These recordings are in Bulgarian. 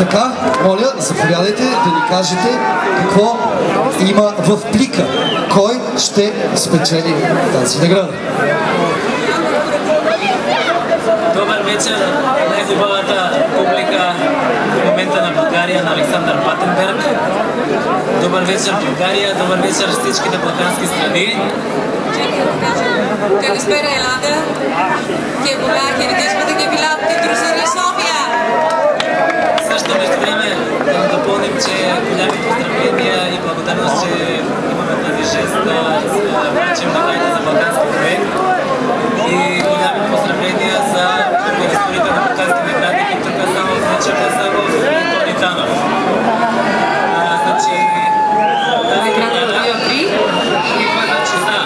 Така, моля, заповядайте да ни кажете какво има в плика. Кой ще спечели тази награда? Добър вечер, най-хубавата публика в момента на България, на Александър Патенберг. Добър вечер, България, добър вечер всичките балкански страни. Καλησπέρα Ελλάδα και πολλά χαιρετίσματα και μιλάω από την Τρουσαρή София. Също между време да допълним, че голями поздравления и благодарност, че имаме тази жест да връчим наградите за балкански проект. И голями поздравления за организаторите на балкански награди, които тук само връчаме само в Толитанов. Значи, тази награда идва на часа.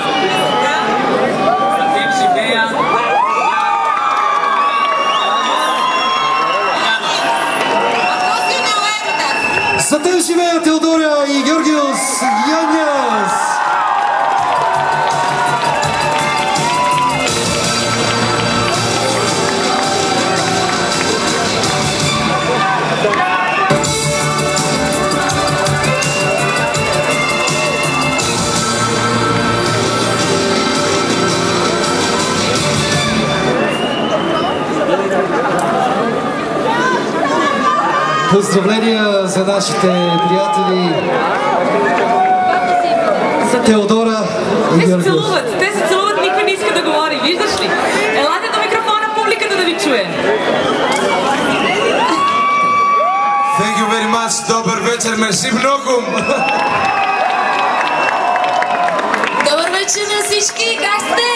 За теб живея. За теб живея Теодора и Георгиос Яньяс! Поздравления за нашите приятели Теодора и Георгиос. Те се целуват, никой не иска да говори, виждаш ли? Елате до микрофона, публиката да ви чуе. Thank you very much. Добър вечер, мерси много. Добър вечер на всички, как сте?